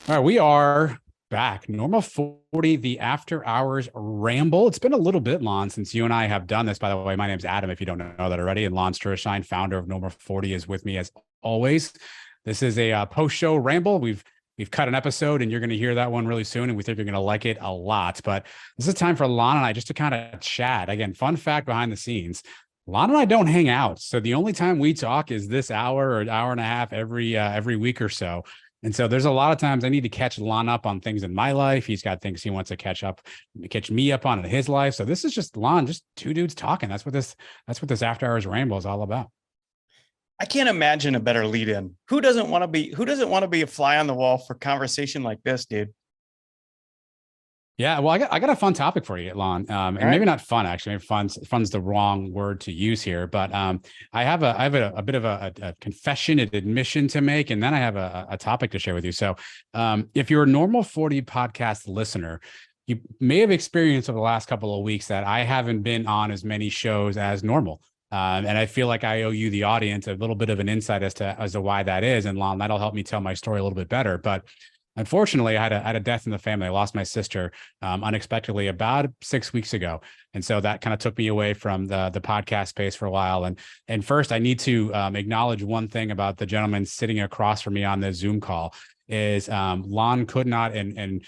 All right, we are back. Normal 40, the After Hours Ramble. It's been a little bit long since you and I have done this. By the way, my name's Adam, if you don't know that already. And Lon Stroschein, founder of Normal 40, is with me as always. This is a post-show ramble. We've cut an episode, and you're going to hear that one really soon, and we think you're going to like it a lot. But this is time for Lon and I just to kind of chat. Again, fun fact behind the scenes. Lon and I don't hang out. So the only time we talk is this hour or an hour and a half every week or so. And so there's a lot of times I need to catch Lon up on things in my life. He's got things he wants to catch me up on in his life. So this is just Lon, just two dudes talking. That's what this After Hours Ramble is all about. I can't imagine a better lead in. Who doesn't want to be a fly on the wall for conversation like this, dude? Yeah, well, I got a fun topic for you, Lon. And All right. maybe not fun actually. Maybe fun's the wrong word to use here, but I have a bit of a confession, an admission to make, and then I have a topic to share with you. So, if you're a normal 40 podcast listener, you may have experienced over the last couple of weeks that I haven't been on as many shows as normal. And I feel like I owe you, the audience, a little bit of an insight as to why that is. And Lon, that'll help me tell my story a little bit better. But unfortunately, I had a death in the family. I lost my sister unexpectedly about 6 weeks ago, and so that kind of took me away from the podcast space for a while. And first, I need to acknowledge one thing about the gentleman sitting across from me on the Zoom call is Lon could not and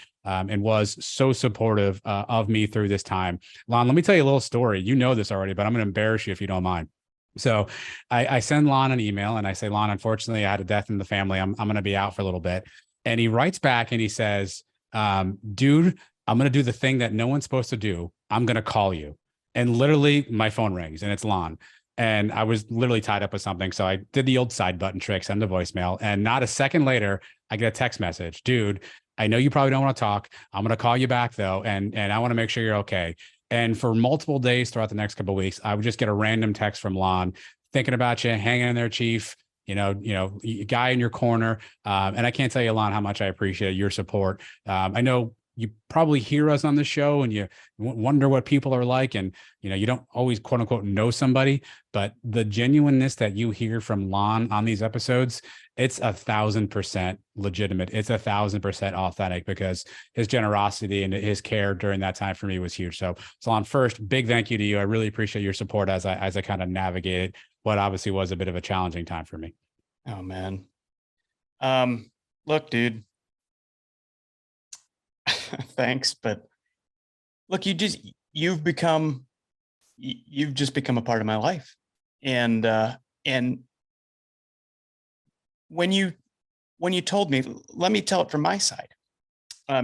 was so supportive of me through this time. Lon, let me tell you a little story. You know this already, but I'm going to embarrass you if you don't mind. So I send Lon an email and I say, Lon, unfortunately, I had a death in the family. I'm going to be out for a little bit. And he writes back and he says, dude, I'm going to do the thing that no one's supposed to do. I'm going to call you. And literally my phone rings and it's Lon. And I was literally tied up with something. So I did the old side button trick, send a voicemail. And not a second later, I get a text message. Dude, I know you probably don't want to talk. I'm going to call you back though. And I want to make sure you're okay. And for multiple days throughout the next couple of weeks, I would just get a random text from Lon, thinking about you, hanging in there, Chief. Guy in your corner. And I can't tell you, Lon, how much I appreciate your support. I know you probably hear us on the show and you wonder what people are like. And, you don't always quote unquote know somebody, but the genuineness that you hear from Lon on these episodes, it's 1,000% legitimate. It's 1,000% authentic because his generosity and his care during that time for me was huge. So Lon, first, big thank you to you. I really appreciate your support as I kind of navigated what obviously was a bit of a challenging time for me. Oh man. Look, dude. Thanks, but look, you've just become a part of my life. And when you told me, let me tell it from my side.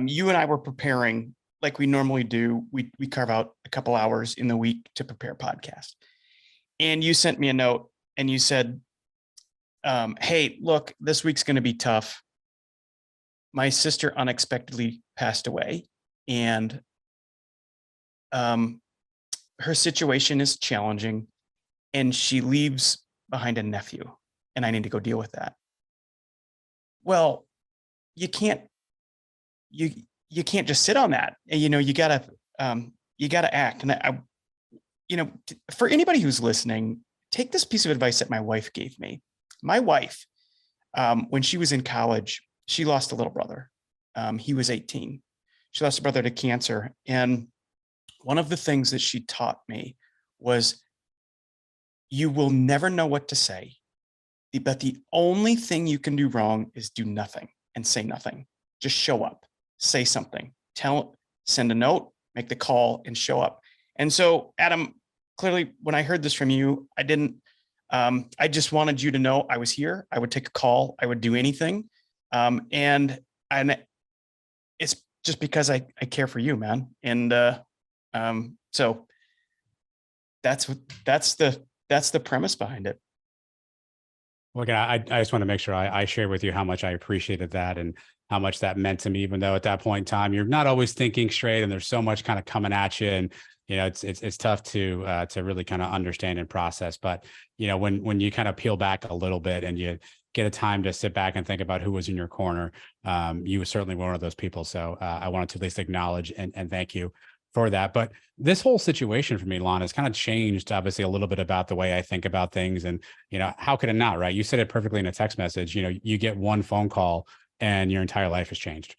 You and I were preparing like we normally do. We carve out a couple hours in the week to prepare a podcast. And you sent me a note and you said, hey, look, this week's going to be tough. My sister unexpectedly passed away and her situation is challenging and she leaves behind a nephew and I need to go deal with that. Well, you can't just sit on that. And, you gotta act. And for anybody who's listening, take this piece of advice that my wife gave me. My wife, when she was in college, she lost a little brother. He was 18. She lost a brother to cancer. And one of the things that she taught me was you will never know what to say, but the only thing you can do wrong is do nothing and say nothing. Just show up, say something, send a note, make the call and show up. And so, Adam, clearly when I heard this from you, I just wanted you to know I was here. I would take a call. I would do anything. And it's just because I care for you, man. And so that's the premise behind it. Look, I just want to make sure I share with you how much I appreciated that and how much that meant to me, even though at that point in time, you're not always thinking straight and there's so much kind of coming at you. And, it's tough to really kind of understand and process. But, when you kind of peel back a little bit and you get a time to sit back and think about who was in your corner, you certainly were one of those people. So I wanted to at least acknowledge and thank you for that. But this whole situation for me, Lon, has kind of changed obviously a little bit about the way I think about things. And, how could it not, right? You said it perfectly in a text message. You get one phone call and your entire life has changed,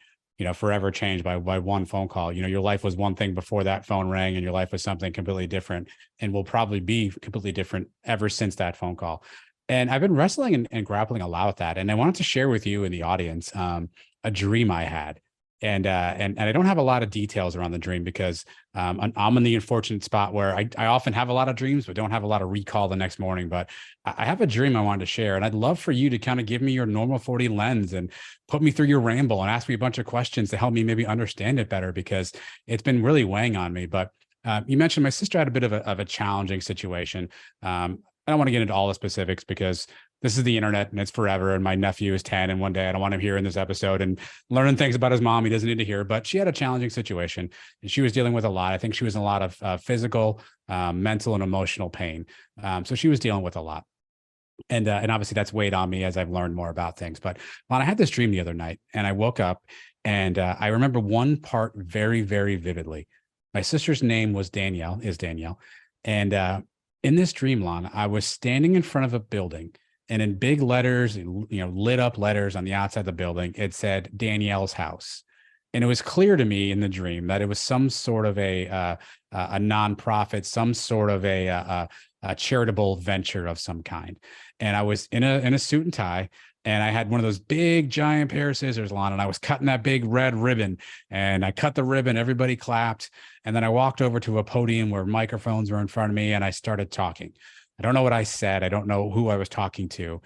forever changed by one phone call. Your life was one thing before that phone rang, and your life was something completely different, and will probably be completely different ever since that phone call. And I've been wrestling and grappling a lot with that. And I wanted to share with you in the audience a dream I had. And I don't have a lot of details around the dream because I'm in the unfortunate spot where I often have a lot of dreams, but don't have a lot of recall the next morning. But I have a dream I wanted to share, and I'd love for you to kind of give me your normal 40 lens and put me through your ramble and ask me a bunch of questions to help me maybe understand it better, because it's been really weighing on me. But you mentioned my sister had a bit of a challenging situation. I don't want to get into all the specifics because this is the internet and it's forever. And my nephew is 10. And one day I don't want him hearing this episode and learning things about his mom he doesn't need to hear. But she had a challenging situation and she was dealing with a lot. I think she was in a lot of physical, mental, and emotional pain. So she was dealing with a lot. And obviously that's weighed on me as I've learned more about things. But Lon, I had this dream the other night and I woke up and I remember one part very, very vividly. My sister's name was Danielle, is Danielle. And in this dream, Lon, I was standing in front of a building, and in big letters, lit up letters on the outside of the building, it said Danielle's house. And it was clear to me in the dream that it was some sort of a nonprofit, some sort of a charitable venture of some kind. And I was in a suit and tie, and I had one of those big giant pair of scissors, Lon, and I was cutting that big red ribbon, and I cut the ribbon, everybody clapped. And then I walked over to a podium where microphones were in front of me and I started talking. I don't know what I said. I don't know who I was talking to.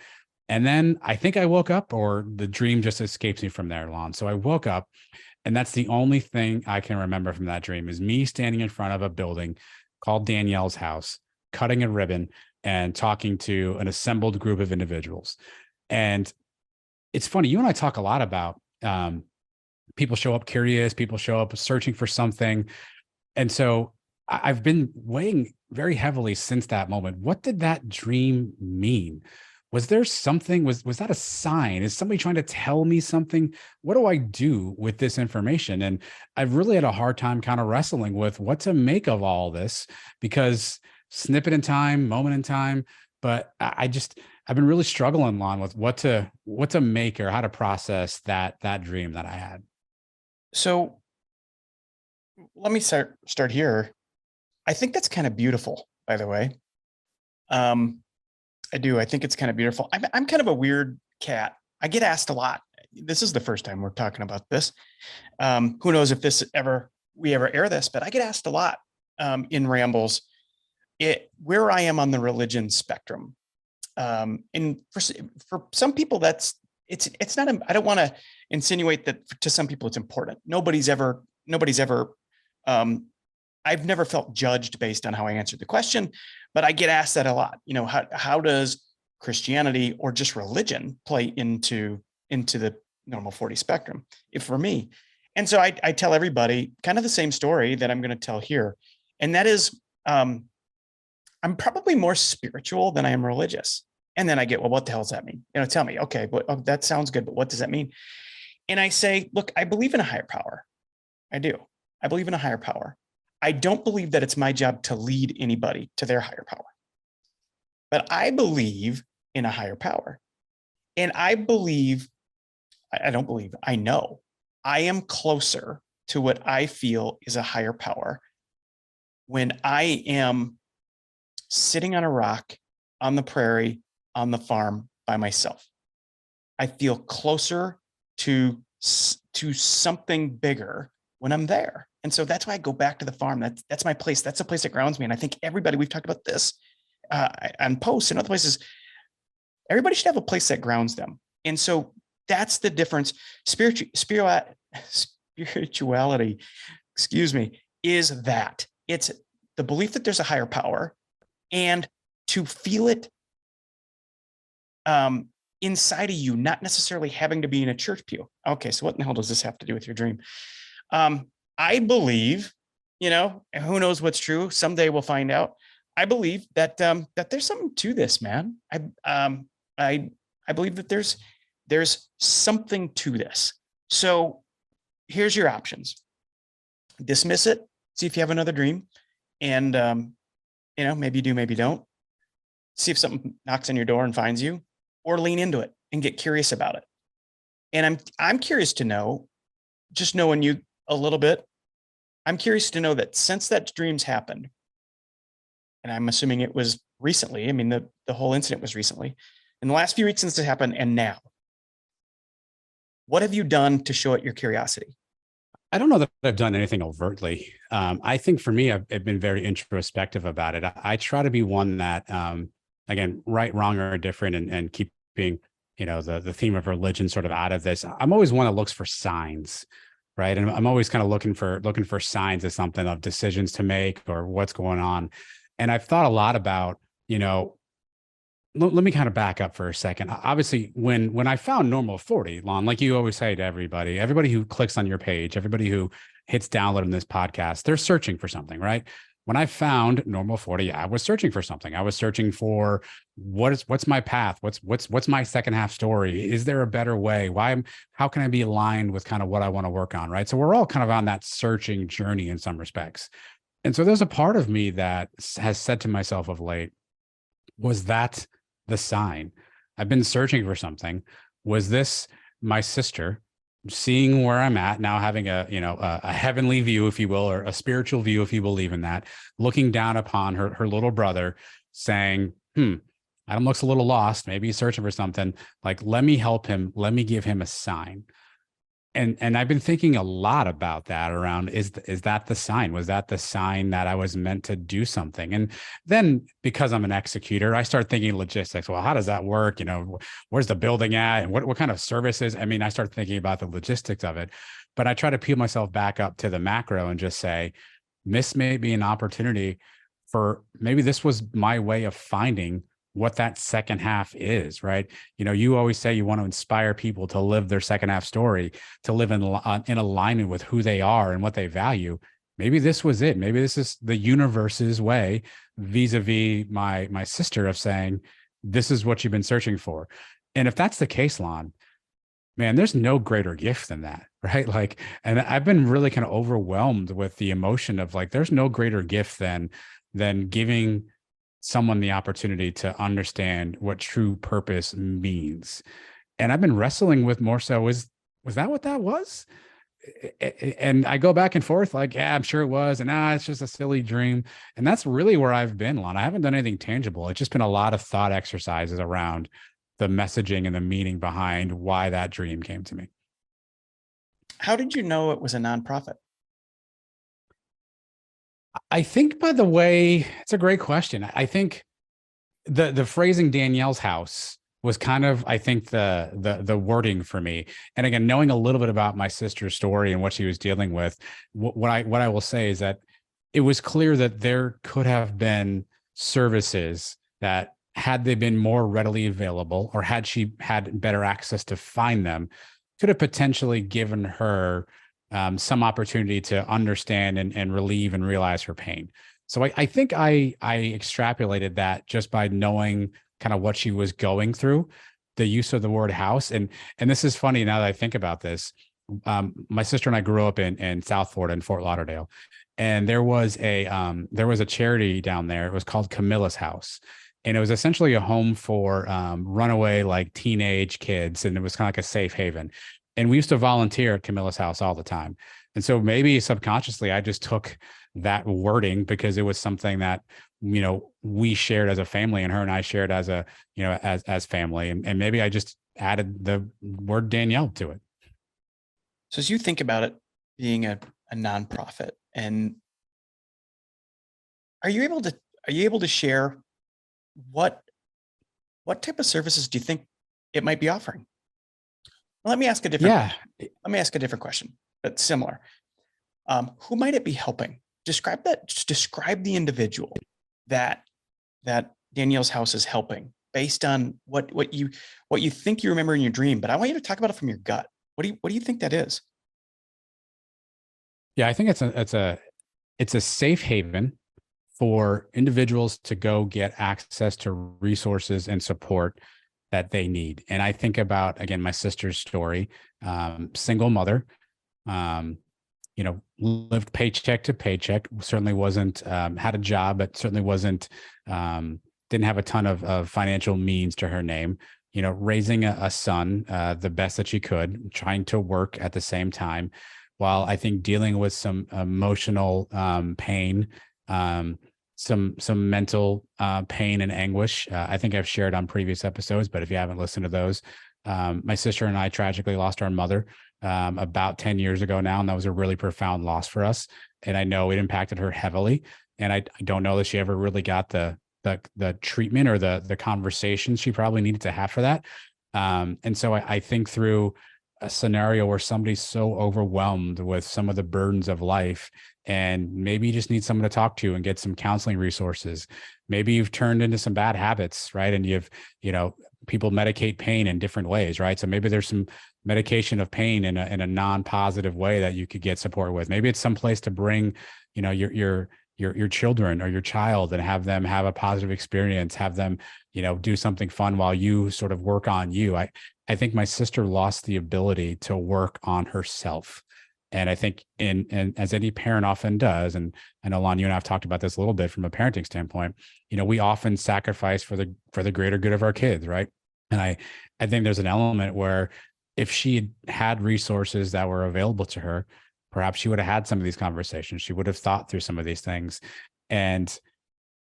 And then I think I woke up, or the dream just escapes me from there, Lon. So I woke up, and that's the only thing I can remember from that dream is me standing in front of a building called Danielle's house, cutting a ribbon and talking to an assembled group of individuals. And it's funny, you and I talk a lot about people show up curious, people show up searching for something. And so I've been weighing very heavily since that moment. What did that dream mean? Was there something, was that a sign? Is somebody trying to tell me something? What do I do with this information? And I've really had a hard time kind of wrestling with what to make of all this, because snippet in time, moment in time, but I've been really struggling, Lon, with what to make or how to process that dream that I had. So let me start here. I think that's kind of beautiful, by the way. I do. I think it's kind of beautiful. I'm kind of a weird cat. I get asked a lot. This is the first time we're talking about this. Who knows if we ever air this, but I get asked a lot in rambles where I am on the religion spectrum. And for some people, it's not. I don't want to insinuate that to some people it's important. Nobody's ever. I've never felt judged based on how I answered the question, but I get asked that a lot. How does Christianity or just religion play into the normal 40 spectrum? For me, and so I tell everybody kind of the same story that I'm going to tell here, and that is, I'm probably more spiritual than I am religious. And then I get, well, what the hell does that mean? Tell me, okay, but that sounds good, but what does that mean? And I say, look, I believe in a higher power. I do. I believe in a higher power. I don't believe that it's my job to lead anybody to their higher power. But I believe in a higher power. And I know I am closer to what I feel is a higher power when I am sitting on a rock, on the prairie, on the farm by myself. I feel closer to something bigger when I'm there. And so that's why I go back to the farm. That's my place. That's the place that grounds me. And I think everybody, we've talked about this on posts and other places, everybody should have a place that grounds them. And so that's the difference. Spirituality, is that it's the belief that there's a higher power, and to feel it inside of you, not necessarily having to be in a church pew. Okay, so what in the hell does this have to do with your dream? I believe, who knows what's true? Someday we'll find out. I believe that that there's something to this, man. I believe that there's something to this. So here's your options: dismiss it, see if you have another dream, and maybe you do, maybe you don't. See if something knocks on your door and finds you, or lean into it and get curious about it. And I'm curious to know, just knowing you a little bit, I'm curious to know that since that dream's happened, and I'm assuming it was recently, I mean, the whole incident was recently, in the last few weeks since it happened and now, what have you done to show it your curiosity? I don't know that I've done anything overtly. I think for me, I've been very introspective about it. I try to be one that, again, right, wrong, or different, and keeping, the theme of religion sort of out of this. I'm always one that looks for signs, right? And I'm always kind of looking for signs of something, of decisions to make or what's going on. And I've thought a lot about, let me kind of back up for a second. Obviously, when I found Normal 40, Lon, like you always say to everybody who clicks on your page, everybody who hits download on this podcast, they're searching for something, right? When I found Normal 40, I was searching for something. I was searching for what's my path? What's my second half story? Is there a better way? How can I be aligned with kind of what I want to work on, right? So we're all kind of on that searching journey in some respects. And so there's a part of me that has said to myself of late, was that the sign? I've been searching for something. Was this my sister seeing where I'm at now, having a heavenly view, if you will, or a spiritual view, if you believe in that, looking down upon her little brother, saying, Adam looks a little lost. Maybe he's searching for something. Like, let me help him. Let me give him a sign. And I've been thinking a lot about that around, is that the sign? Was that the sign that I was meant to do something? And then, because I'm an executor, I start thinking logistics. Well, how does that work? Where's the building at? And what kind of services? I mean, I start thinking about the logistics of it, but I try to peel myself back up to the macro and just say, this may be an opportunity for, maybe this was my way of finding what that second half is, right? You always say you want to inspire people to live their second half story, to live in alignment with who they are and what they value. Maybe this was it. Maybe this is the universe's way, vis-a-vis my sister, of saying, this is what you've been searching for. And if that's the case, Lon, man, there's no greater gift than that, right? Like, and I've been really kind of overwhelmed with the emotion of, like, there's no greater gift than giving someone the opportunity to understand what true purpose means. And I've been wrestling with more so, was that what that was? And I go back and forth, like, yeah, I'm sure it was. And it's just a silly dream. And that's really where I've been, Lon. I haven't done anything tangible. It's just been a lot of thought exercises around the messaging and the meaning behind why that dream came to me. How did you know it was a nonprofit? I think, by the way, it's a great question. I think the phrasing Danielle's house was kind of, I think, the wording for me. And again, knowing a little bit about my sister's story and what she was dealing with, what I will say is that it was clear that there could have been services that, had they been more readily available, or had she had better access to find them, could have potentially given her some opportunity to understand and relieve and realize her pain. So I think I extrapolated that just by knowing kind of what she was going through, the use of the word house. And this is funny now that I think about this. My sister and I grew up in South Florida, in Fort Lauderdale, and there was a charity down there. It was called Camilla's House. And it was essentially a home for runaway, like, teenage kids. And it was kind of like a safe haven. And we used to volunteer at Camilla's house all the time. And so maybe subconsciously, I just took that wording because it was something that, we shared as a family, and her and I shared as as family. And maybe I just added the word Danielle to it. So as you think about it being a nonprofit, and are you able to share what type of services do you think it might be offering? Well, let me ask a different question, but similar. Who might it be helping? Describe that. Just describe the individual that Danielle's house is helping, based on what you think you remember in your dream. But I want you to talk about it from your gut. What do you think that is? Yeah, I think it's a safe haven for individuals to go get access to resources and support that they need. And I think about, again, my sister's story, single mother, lived paycheck to paycheck, certainly wasn't, had a job, but certainly wasn't, didn't have a ton of financial means to her name, raising a son the best that she could, trying to work at the same time, while I think dealing with some emotional pain, some mental pain and anguish. I think I've shared on previous episodes, but if you haven't listened to those, my sister and I tragically lost our mother about 10 years ago now, and that was a really profound loss for us. And I know it impacted her heavily. And I don't know that she ever really got the treatment or the conversation she probably needed to have for that. And so I think through a scenario where somebody's so overwhelmed with some of the burdens of life, and maybe you just need someone to talk to and get some counseling resources. Maybe you've turned into some bad habits, right? And people medicate pain in different ways, right? So maybe there's some medication of pain in a non-positive way that you could get support with. Maybe it's some place to bring, your children or your child and have them have a positive experience, have them, do something fun while you sort of work on you. I think my sister lost the ability to work on herself. And I think and as any parent often does, and I know, Lon, you and I have talked about this a little bit from a parenting standpoint, we often sacrifice for the greater good of our kids, right? And I think there's an element where if she had resources that were available to her, perhaps she would have had some of these conversations. She would have thought through some of these things. And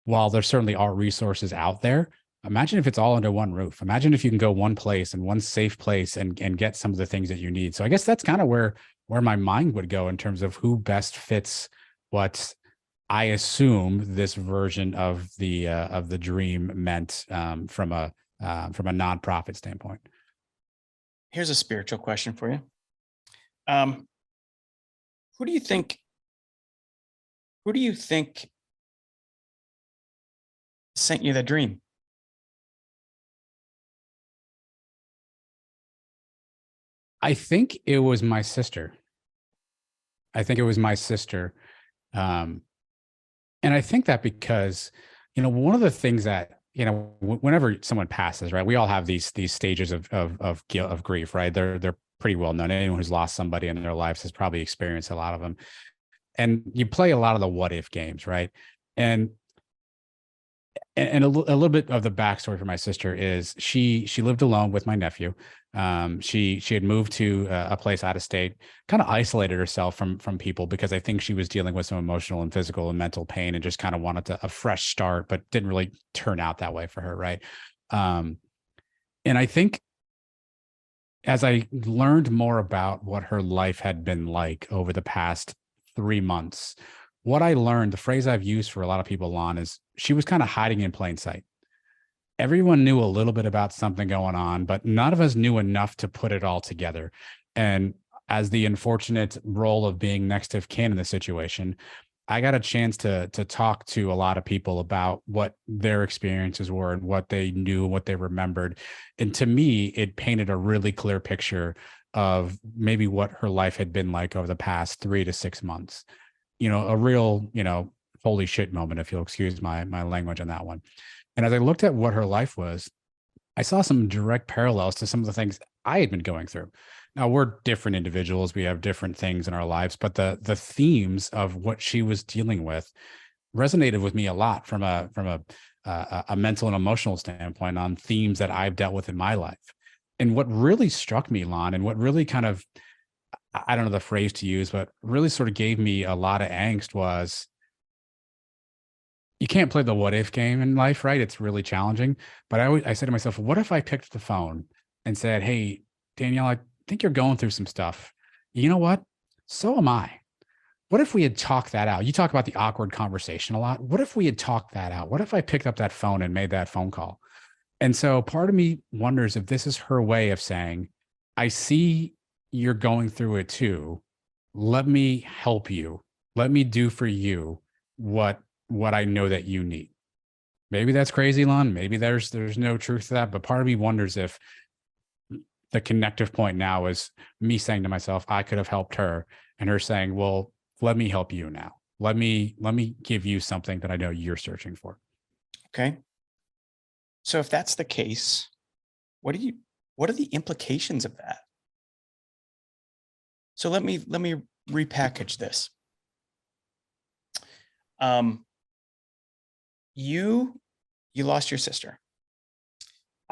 while there certainly are resources out there, imagine if it's all under one roof. Imagine if you can go one place and one safe place and get some of the things that you need. So I guess that's kind of where my mind would go in terms of who best fits what I assume this version of the dream meant from a nonprofit standpoint. Here's a spiritual question for you. Who do you think sent you the dream? I think it was my sister. And I think that because, one of the things that, whenever someone passes, right, we all have these stages of guilt, of grief, right? They're pretty well known. Anyone who's lost somebody in their lives has probably experienced a lot of them. And you play a lot of the what if games, right? And a little bit of the backstory for my sister is she lived alone with my nephew. She had moved to a place out of state, kind of isolated herself from people because I think she was dealing with some emotional and physical and mental pain, and just kind of wanted a fresh start, but didn't really turn out that way for her, right? And I think as I learned more about what her life had been like over the past 3 months, what I learned, the phrase I've used for a lot of people, Lon, is she was kind of hiding in plain sight. Everyone knew a little bit about something going on, but none of us knew enough to put it all together. And as the unfortunate role of being next of kin in the situation, I got a chance to talk to a lot of people about what their experiences were and what they knew, what they remembered. And to me, it painted a really clear picture of maybe what her life had been like over the past 3 to 6 months. A real, holy shit moment, if you'll excuse my language on that one. And as I looked at what her life was, I saw some direct parallels to some of the things I had been going through. Now, we're different individuals. We have different things in our lives, but the themes of what she was dealing with resonated with me a lot from a mental and emotional standpoint on themes that I've dealt with in my life. And what really struck me, Lon, and what really kind of, I don't know the phrase to use, but really sort of gave me a lot of angst was, you can't play the what if game in life, right? It's really challenging. But I said to myself, what if I picked up the phone and said, "Hey, Danielle, I think you're going through some stuff. You know what? So am I. What if we had talked that out? You talk about the awkward conversation a lot. What if we had talked that out? What if I picked up that phone and made that phone call?" And so part of me wonders if this is her way of saying, I see you're going through it too. Let me help you. Let me do for you what I know that you need. Maybe that's crazy, Lon. Maybe there's no truth to that. But part of me wonders if the connective point now is me saying to myself, I could have helped her, and her saying, well, let me help you now. Let me give you something that I know you're searching for. Okay. So if that's the case, what are the implications of that? So let me repackage this. You lost your sister.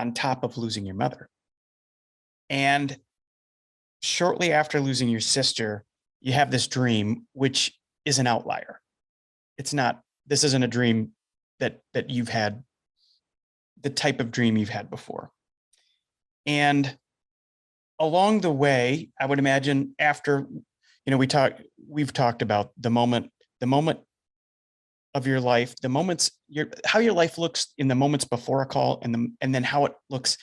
on top of losing your mother. And shortly after losing your sister, you have this dream, which is an outlier. This isn't a dream that you've had, the type of dream you've had before. And along the way, I would imagine after, we've talked about the moment of your life, the moments, how your life looks in the moments before a call, and then how it looks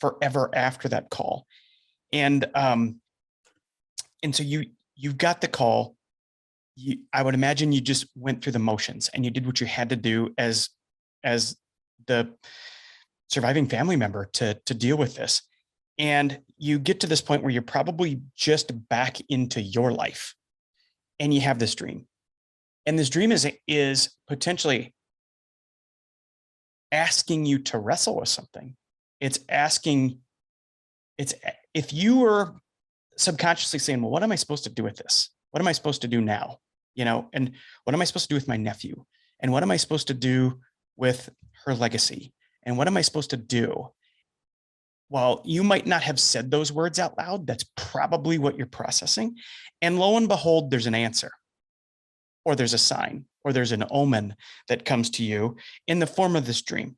forever after that call. And so you've got the call. I would imagine you just went through the motions and you did what you had to do as the surviving family member to deal with this. And you get to this point where you're probably just back into your life and you have this dream. And this dream is potentially asking you to wrestle with something. If you were subconsciously saying, well, what am I supposed to do with this? What am I supposed to do now? And what am I supposed to do with my nephew? And what am I supposed to do with her legacy? And what am I supposed to do? Well, you might not have said those words out loud. That's probably what you're processing. And lo and behold, there's an answer, or there's a sign, or there's an omen that comes to you in the form of this dream.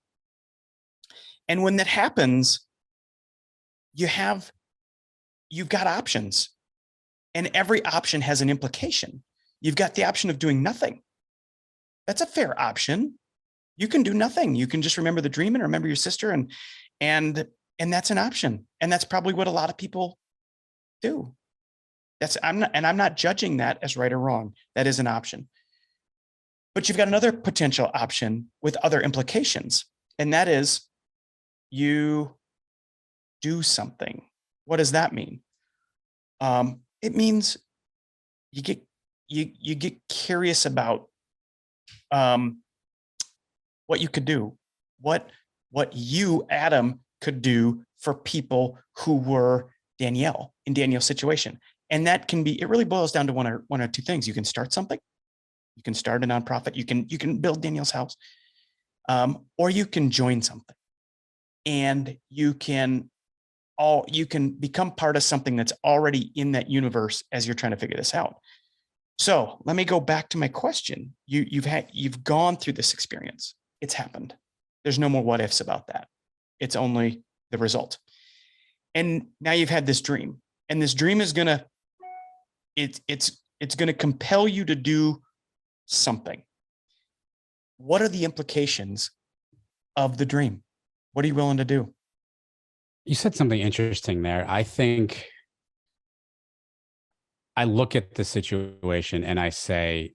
And when that happens, you've got options, and every option has an implication. You've got the option of doing nothing. That's a fair option. You can do nothing. You can just remember the dream and remember your sister, and that's an option. And that's probably what a lot of people do. I'm not judging that as right or wrong. That is an option. But you've got another potential option with other implications, and that is you do something. What does that mean? It means you get curious about what you could do, what you, Adam, could do for people who were Danielle in Danielle's situation. And that can be, it really boils down to one or two things. You can start something, you can start a nonprofit, you can build Danielle's house, or you can join something, and you can become part of something that's already in that universe as you're trying to figure this out. So let me go back to my question. You've gone through this experience. It's happened. There's no more what ifs about that. It's only the result. And now you've had this dream, and this dream is gonna compel you to do something. What are the implications of the dream? What are you willing to do? You said something interesting there. I think I look at the situation and I say,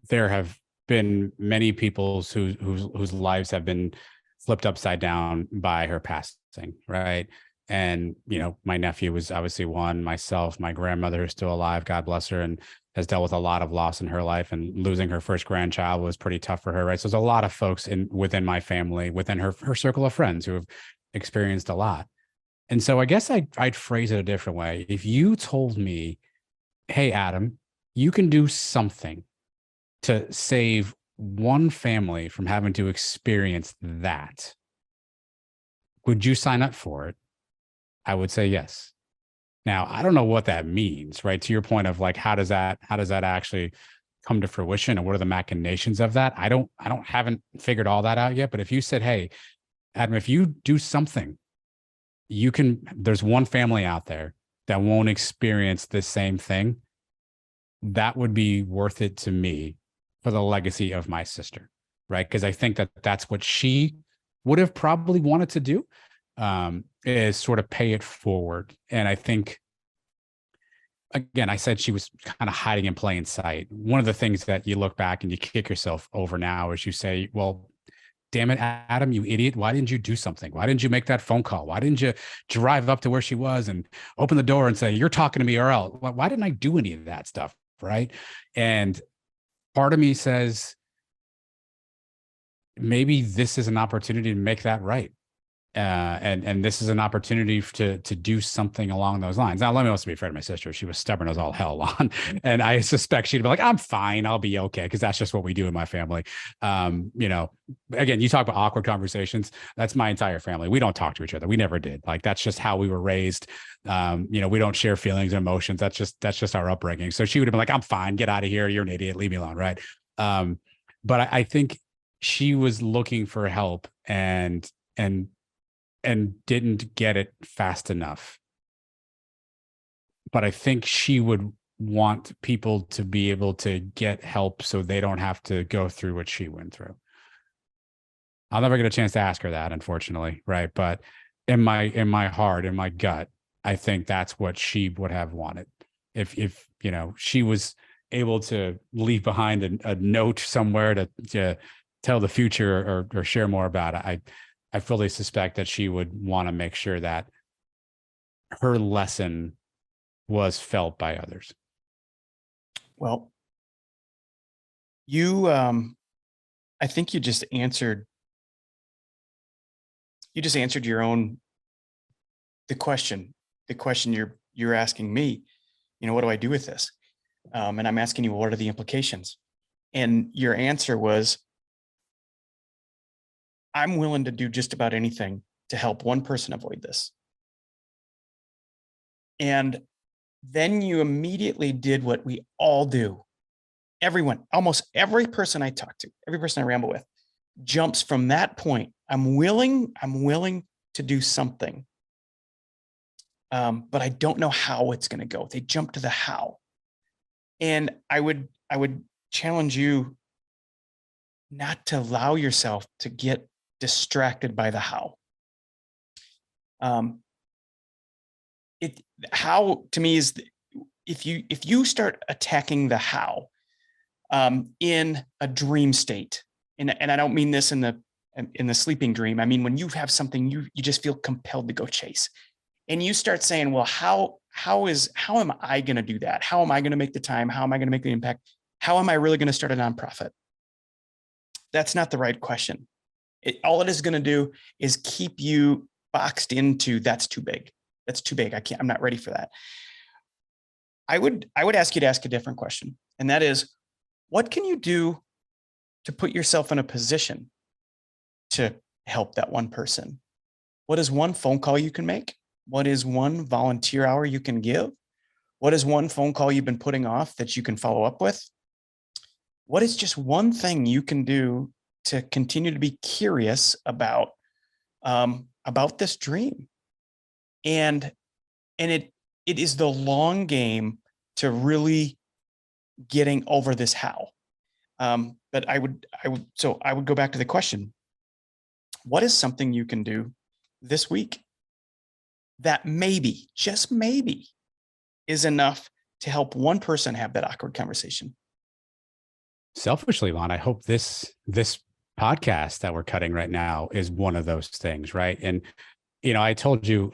there have been many people whose lives have been flipped upside down by her passing, right? And, my nephew was obviously one, myself, my grandmother is still alive, God bless her, and has dealt with a lot of loss in her life, and losing her first grandchild was pretty tough for her, right? So there's a lot of folks within my family, within her circle of friends, who have experienced a lot. And so I guess I'd phrase it a different way. If you told me, hey, Adam, you can do something to save one family from having to experience that, would you sign up for it? I would say yes. Now, I don't know what that means, right? To your point of like, how does that actually come to fruition, and what are the machinations of that? Haven't figured all that out yet. But if you said, hey, Adam, if you do something, there's one family out there that won't experience this same thing, that would be worth it to me for the legacy of my sister, right? Because I think that's what she would have probably wanted to do, is sort of pay it forward. And I think, again, I said she was kind of hiding in plain sight. One of the things that you look back and you kick yourself over now is you say, well, damn it, Adam, you idiot. Why didn't you do something? Why didn't you make that phone call? Why didn't you drive up to where she was and open the door and say, you're talking to me, or else? Why didn't I do any of that stuff? Right. And part of me says, maybe this is an opportunity to make that right. and this is an opportunity to do something along those lines. Now, let me also be fair to my sister. She was stubborn as all hell on, and I suspect she'd be like, I'm fine, I'll be okay, because that's just what we do in my family. Again, you talk about awkward conversations. That's my entire family. We don't talk to each other. We never did. Like, that's just how we were raised. We don't share feelings and emotions. That's just our upbringing. So she would have been like, I'm fine, get out of here, you're an idiot, leave me alone, right? But I think she was looking for help and didn't get it fast enough. But I think she would want people to be able to get help so they don't have to go through what she went through. I'll never get a chance to ask her that, unfortunately, right? But in my heart, in my gut, I think that's what she would have wanted. If she was able to leave behind a note somewhere to tell the future or share more about it, I fully suspect that she would want to make sure that her lesson was felt by others. Well, I think you just answered the question you're asking me, what do I do with this? And I'm asking you, what are the implications? And your answer was, I'm willing to do just about anything to help one person avoid this. And then you immediately did what we all do. Everyone, almost every person I talk to, every person I ramble with, jumps from that point. I'm willing to do something. But I don't know how it's going to go. They jump to the how. And I would challenge you not to allow yourself to get distracted by the how. How to me is if you start attacking the how in a dream state, and I don't mean this in the sleeping dream. I mean, when you have something you just feel compelled to go chase, and you start saying, well, how am I going to do that? How am I going to make the time? How am I going to make the impact? How am I really going to start a nonprofit? That's not the right question. All it is going to do is keep you boxed into that's too big. That's too big. I'm not ready for that. I would ask you to ask a different question. And that is, what can you do to put yourself in a position to help that one person? What is one phone call you can make? What is one volunteer hour you can give? What is one phone call you've been putting off that you can follow up with? What is just one thing you can do to continue to be curious about this dream? And it is the long game to really getting over this how. But I would go back to the question: what is something you can do this week that maybe, just maybe, is enough to help one person have that awkward conversation? Selfishly, Lon, I hope this podcast that we're cutting right now is one of those things, right? And I told you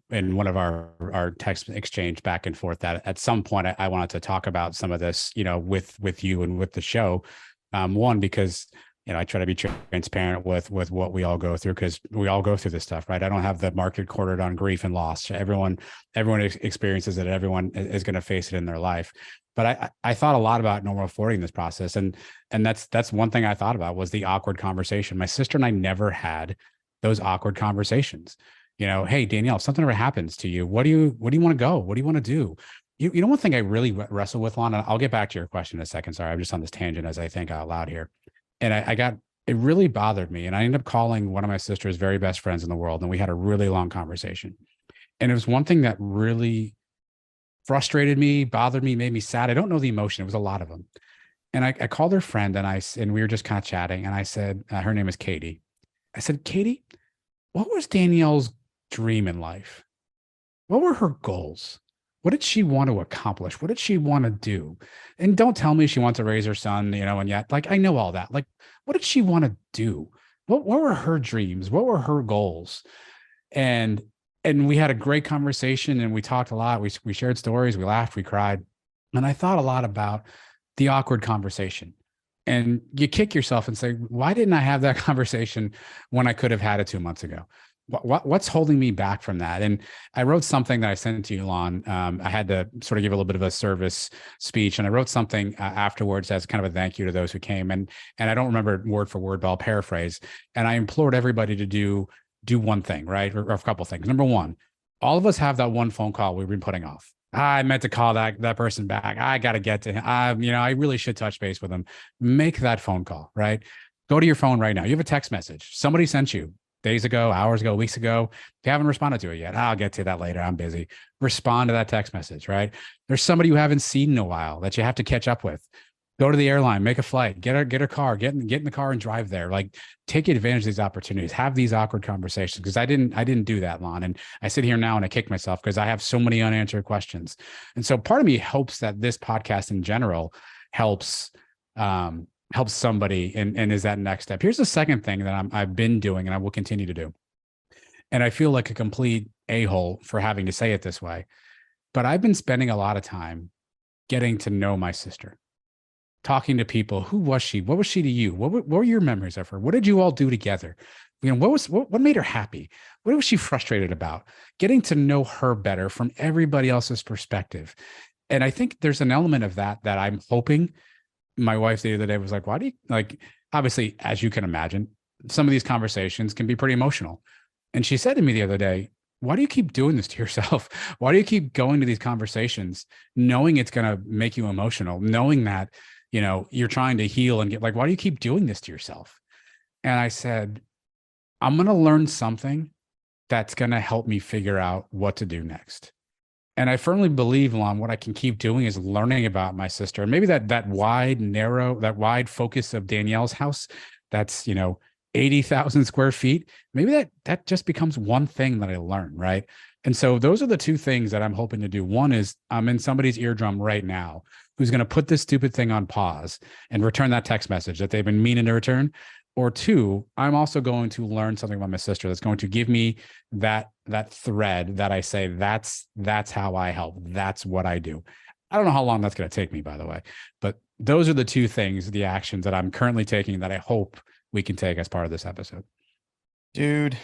in one of our text exchange back and forth that at some point I wanted to talk about some of this, with you and with the show. One, because I try to be transparent with what we all go through, because we all go through this stuff, right? I don't have the market cornered on grief and loss. Everyone experiences it. Everyone is going to face it in their life. But I thought a lot about normal forwarding this process, and that's one thing I thought about was the awkward conversation. My sister and I never had those awkward conversations. Hey, Danielle, if something ever happens to you, what do you want to go? What do you want to do? One thing I really wrestle with, Lon, and I'll get back to your question in a second. Sorry, I'm just on this tangent as I think out loud here. And it really bothered me. And I ended up calling one of my sister's very best friends in the world. And we had a really long conversation. And it was one thing that really frustrated me, bothered me, made me sad. I don't know the emotion. It was a lot of them. And I called her friend and we were just kind of chatting. And I said, her name is Katie. I said, Katie, what was Danielle's dream in life? What were her goals? What did she want to accomplish? What did she want to do? And don't tell me she wants to raise her son, and yet, I know all that. What did she want to do? What were her dreams? What were her goals? And we had a great conversation, and we talked a lot. We shared stories, we laughed, we cried. And I thought a lot about the awkward conversation. And you kick yourself and say, why didn't I have that conversation when I could have had it 2 months ago? what's holding me back from that? And I wrote something that I sent to you, Lon. I had to sort of give a little bit of a service speech, and I wrote something afterwards as kind of a thank you to those who came. And I don't remember word for word, but I'll paraphrase. And I implored everybody to do one thing, right, or a couple things. Number one, all of us have that one phone call we've been putting off. I meant to call that person back. I got to get to him. I really should touch base with him. Make that phone call, right? Go to your phone right now. You have a text message. Somebody sent you days ago, hours ago, weeks ago. If you haven't responded to it yet, I'll get to that later. I'm busy. Respond to that text message, right? There's somebody you haven't seen in a while that you have to catch up with. Go to the airline, make a flight, get a car, get in the car and drive there. Like, take advantage of these opportunities, have these awkward conversations. Because I didn't do that, Lon. And I sit here now and I kick myself because I have so many unanswered questions. And so part of me hopes that this podcast in general helps somebody and is that next step. Here's the second thing that I've been doing and I will continue to do. And I feel like a complete a-hole for having to say it this way, but I've been spending a lot of time getting to know my sister, talking to people. Who was she? What was she to you? What were your memories of her? What did you all do together? What made her happy? What was she frustrated about? Getting to know her better from everybody else's perspective. And I think there's an element of that I'm hoping. My wife the other day was like, why do you, like, obviously, as you can imagine, some of these conversations can be pretty emotional. And she said to me the other day, why do you keep doing this to yourself? Why do you keep going to these conversations knowing it's going to make you emotional, knowing that, you're trying to heal and get, like, why do you keep doing this to yourself? And I said, I'm going to learn something that's going to help me figure out what to do next. And I firmly believe, Lon, what I can keep doing is learning about my sister. And maybe that wide focus of Danielle's house, that's, 80,000 square feet. Maybe that just becomes one thing that I learn, right? And so those are the two things that I'm hoping to do. One is I'm in somebody's eardrum right now who's going to put this stupid thing on pause and return that text message that they've been meaning to return. Or two, I'm also going to learn something about my sister that's going to give me that thread that I say, that's how I help. That's what I do. I don't know how long that's going to take me, by the way, but those are the two things, the actions that I'm currently taking that I hope we can take as part of this episode. Dude,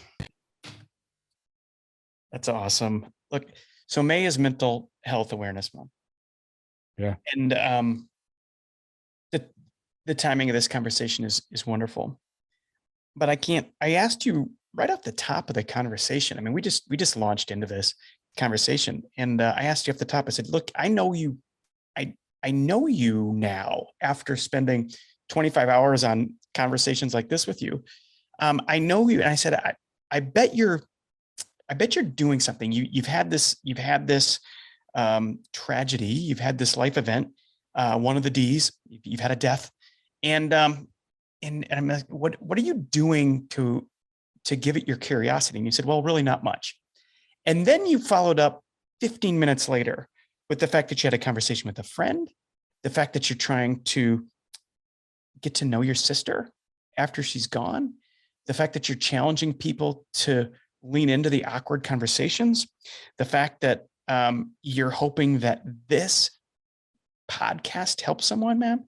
that's awesome. Look, so May is Mental Health Awareness Month. Yeah. And the timing of this conversation is wonderful. But I asked you right off the top of the conversation. I mean, we just launched into this conversation, and I asked you off the top. I said, look, I know you now after spending 25 hours on conversations like this with you. I know you. And I said, I bet you're doing something. You've had this tragedy. You've had this life event. One of the D's, you've had a death. And I'm like, what are you doing to give it your curiosity? And you said, well, really not much. And then you followed up 15 minutes later with the fact that you had a conversation with a friend, the fact that you're trying to get to know your sister after she's gone, the fact that you're challenging people to lean into the awkward conversations, the fact that you're hoping that this podcast helps someone, man.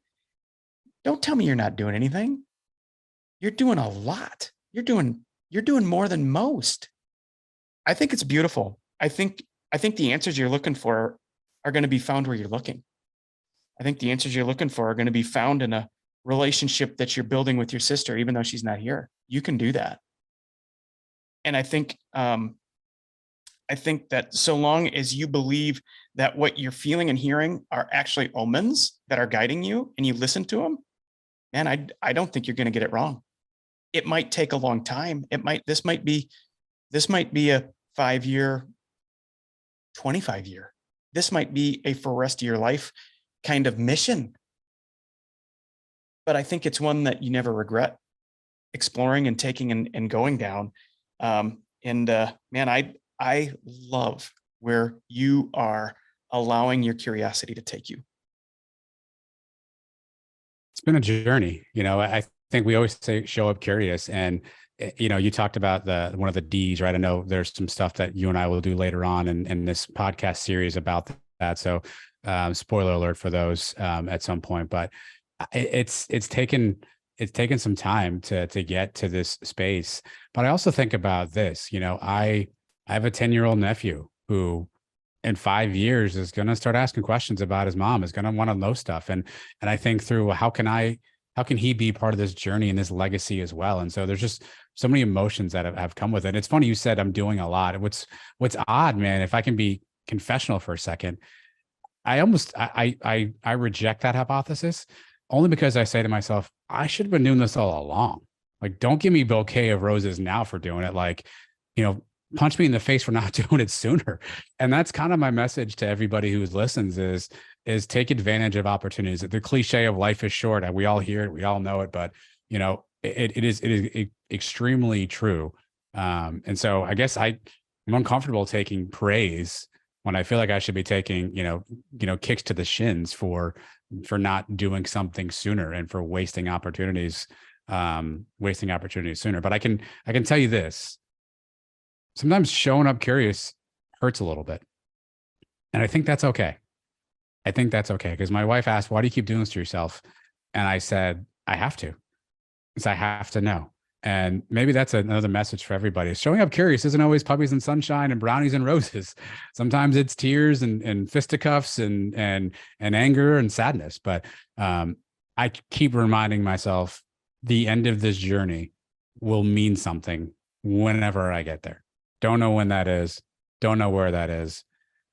Don't tell me you're not doing anything. You're doing a lot. You're doing more than most. I think it's beautiful. I think the answers you're looking for are going to be found where you're looking. I think the answers you're looking for are going to be found in a relationship that you're building with your sister, even though she's not here. You can do that. And I think that so long as you believe that what you're feeling and hearing are actually omens that are guiding you, and you listen to them, man, I don't think you're going to get it wrong. It might take a long time. This might be a 5-year, 25-year. This might be a for rest of your life kind of mission. But I think it's one that you never regret exploring and taking and going down. Man, I love where you are allowing your curiosity to take you. It's been a journey. I think we always say show up curious, and you talked about one of the D's, right? I know there's some stuff that you and I will do later on in this podcast series about that. So spoiler alert for those at some point, but it's taken it's taken some time to get to this space. But I also think about this, I have a 10-year-old nephew who in 5 years is going to start asking questions about his mom, is going to want to know stuff. And I think through how can he be part of this journey and this legacy as well? And so there's just so many emotions that have come with it. It's funny you said I'm doing a lot. What's odd, man, if I can be confessional for a second, I reject that hypothesis only because I say to myself, I should have been doing this all along. Like, don't give me a bouquet of roses now for doing it. Like, punch me in the face for not doing it sooner. And that's kind of my message to everybody who listens is take advantage of opportunities. The cliche of life is short. We all hear it, we all know it, but it is extremely true. And so I guess I'm uncomfortable taking praise when I feel like I should be taking, kicks to the shins for not doing something sooner and for wasting opportunities sooner. But I can tell you this. Sometimes showing up curious hurts a little bit. And I think that's okay. Because my wife asked, why do you keep doing this to yourself? And I said, I have to. Because I have to know. And maybe that's another message for everybody. Showing up curious isn't always puppies and sunshine and brownies and roses. Sometimes it's tears and fisticuffs and anger and sadness. But I keep reminding myself the end of this journey will mean something whenever I get there. Don't know when that is. Don't know where that is.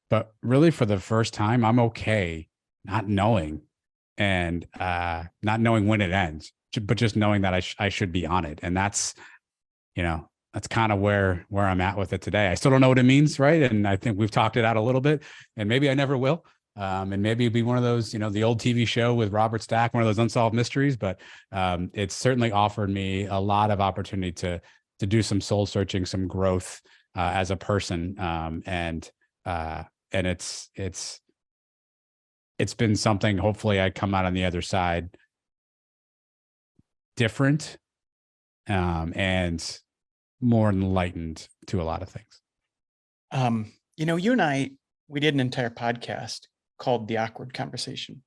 But really, for the first time, I'm okay not knowing and not knowing when it ends, but just knowing that I should be on it. And that's kind of where I'm at with it today. I still don't know what it means, right? And I think we've talked it out a little bit, and maybe I never will. And maybe it'd be one of those, the old TV show with Robert Stack, one of those unsolved mysteries. But it's certainly offered me a lot of opportunity to do some soul searching, some growth as a person, and it's been something. Hopefully, I come out on the other side different, and more enlightened to a lot of things. You and I, we did an entire podcast called The Awkward Conversation,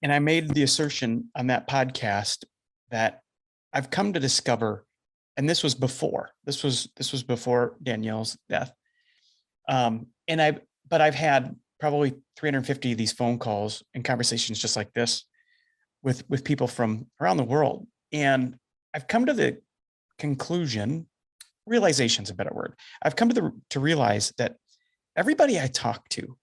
and I made the assertion on that podcast that I've come to discover. And this was before Danielle's death. But I've had probably 350 of these phone calls and conversations just like this with people from around the world. And I've come to the conclusion, realization is a better word. I've come to realize that everybody I talk to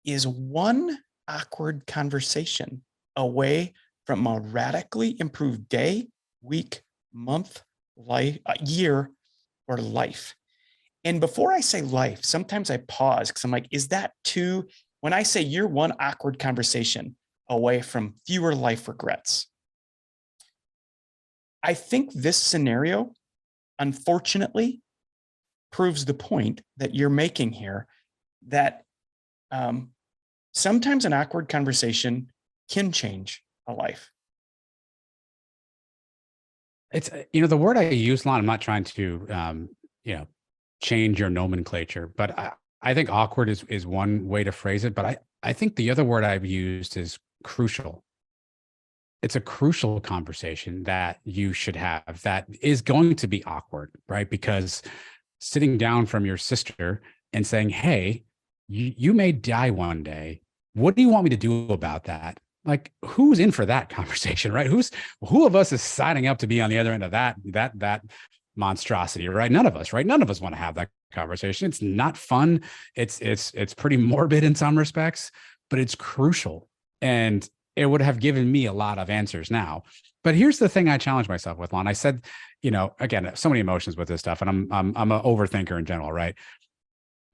is one awkward conversation away from a radically improved day, week, month, life, year, or life. And before I say life, sometimes I pause because I'm like, is that too? When I say you're one awkward conversation away from fewer life regrets, I think this scenario, unfortunately, proves the point that you're making here, that sometimes an awkward conversation can change a life. It's, the word I use, Lon, I'm not trying to, change your nomenclature, but I think awkward is one way to phrase it. But I think the other word I've used is crucial. It's a crucial conversation that you should have that is going to be awkward, right? Because sitting down from your sister and saying, hey, you may die one day. What do you want me to do about that? Like, who's in for that conversation, right? Who of us is signing up to be on the other end of that monstrosity, right? None of us, right? None of us want to have that conversation. It's not fun. It's pretty morbid in some respects, but it's crucial. And it would have given me a lot of answers now. But here's the thing I challenged myself with, Lon. I said, again, so many emotions with this stuff, and I'm an overthinker in general, right?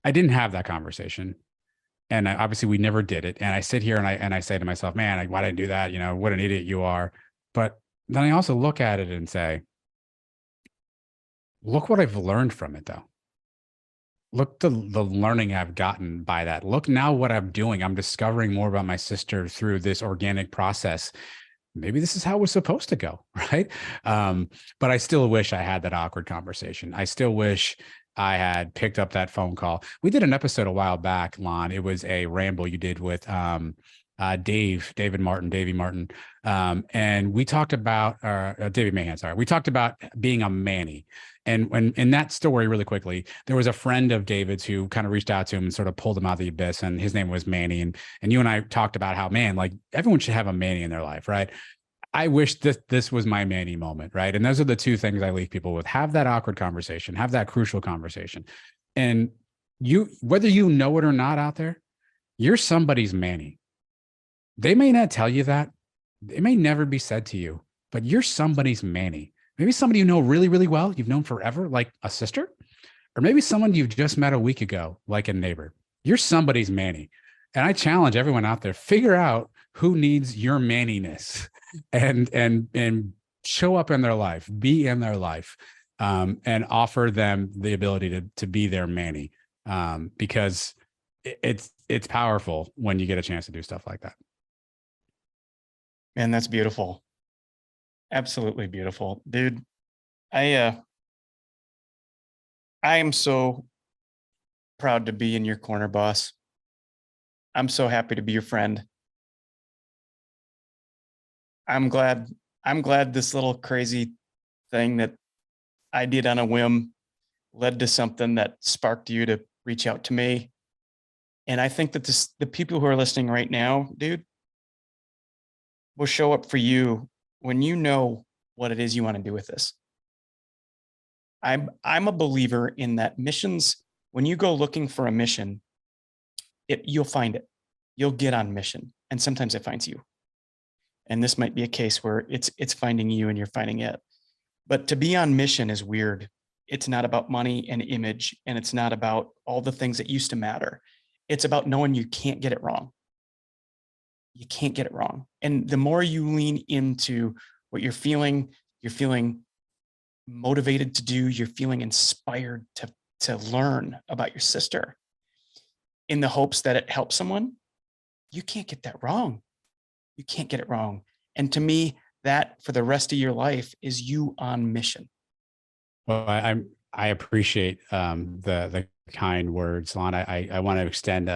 I didn't have that conversation. And obviously we never did it. And I sit here and I say to myself, man, why didn't I do that? What an idiot you are. But then I also look at it and say, look what I've learned from it, though. Look the learning I've gotten by that. Look now what I'm doing. I'm discovering more about my sister through this organic process. Maybe this is how it was supposed to go, right? But I still wish I had that awkward conversation. I still wish I had picked up that phone call. We did an episode a while back, Lon. It was a ramble you did with David Martin, Davey Martin. And we talked about, David Mahan, sorry. We talked about being a Manny. And when in that story, really quickly, there was a friend of David's who kind of reached out to him and sort of pulled him out of the abyss. And his name was Manny. And you and I talked about how, man, like everyone should have a Manny in their life, right? I wish this was my Manny moment, right? And those are the two things I leave people with. Have that awkward conversation, have that crucial conversation. And whether you know it or not out there, you're somebody's Manny. They may not tell you that. It may never be said to you, but you're somebody's Manny. Maybe somebody you know really, really well, you've known forever, like a sister, or maybe someone you've just met a week ago, like a neighbor. You're somebody's Manny. And I challenge everyone out there, figure out who needs your Manniness and show up in their life, be in their life, and offer them the ability to be their Manny, because it's powerful when you get a chance to do stuff like that. Man, that's beautiful. Absolutely beautiful, dude. I am so proud to be in your corner, boss. I'm so happy to be your friend. I'm glad this little crazy thing that I did on a whim led to something that sparked you to reach out to me. And I think that the people who are listening right now, dude, will show up for you when you know what it is you want to do with this. I'm a believer in that missions. When you go looking for a mission, you'll find it. You'll get on mission, and sometimes it finds you. And this might be a case where it's finding you and you're finding it. But to be on mission is weird. It's not about money and image, and it's not about all the things that used to matter. It's about knowing you can't get it wrong. You can't get it wrong. And the more you lean into what you're feeling motivated to do, you're feeling inspired to learn about your sister in the hopes that it helps someone, you can't get that wrong. You can't get it wrong. And to me, that for the rest of your life is you on mission. Well, I appreciate the kind words, Lon. I want to extend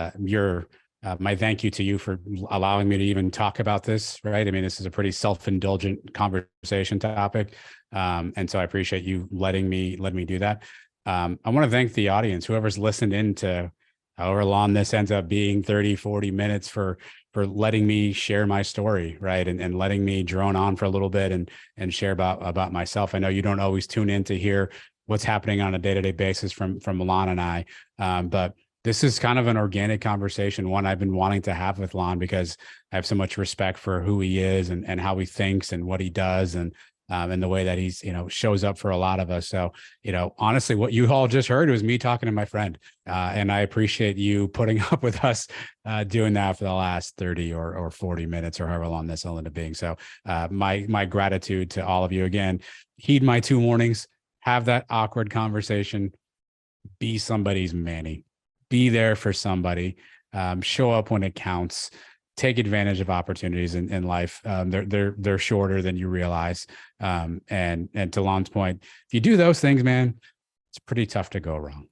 my thank you to you for allowing me to even talk about this. Right? I mean, this is a pretty self-indulgent conversation topic, and so I appreciate you letting me do that. I want to thank the audience, whoever's listened in to however long this ends up being, 30, 40 minutes, for letting me share my story, right? And letting me drone on for a little bit and share about myself. I know you don't always tune in to hear what's happening on a day-to-day basis from Lon and I, but this is kind of an organic conversation, one I've been wanting to have with Lon, because I have so much respect for who he is and how he thinks and what he does, and the way that he's, shows up for a lot of us. So, honestly, what you all just heard was me talking to my friend. And I appreciate you putting up with us doing that for the last 30 or 40 minutes or however long this will end up being. So my gratitude to all of you. Again, heed my 2 warnings, have that awkward conversation, be somebody's Manny, be there for somebody, show up when it counts. Take advantage of opportunities in life. They're shorter than you realize. And to Lon's point, if you do those things, man, it's pretty tough to go wrong.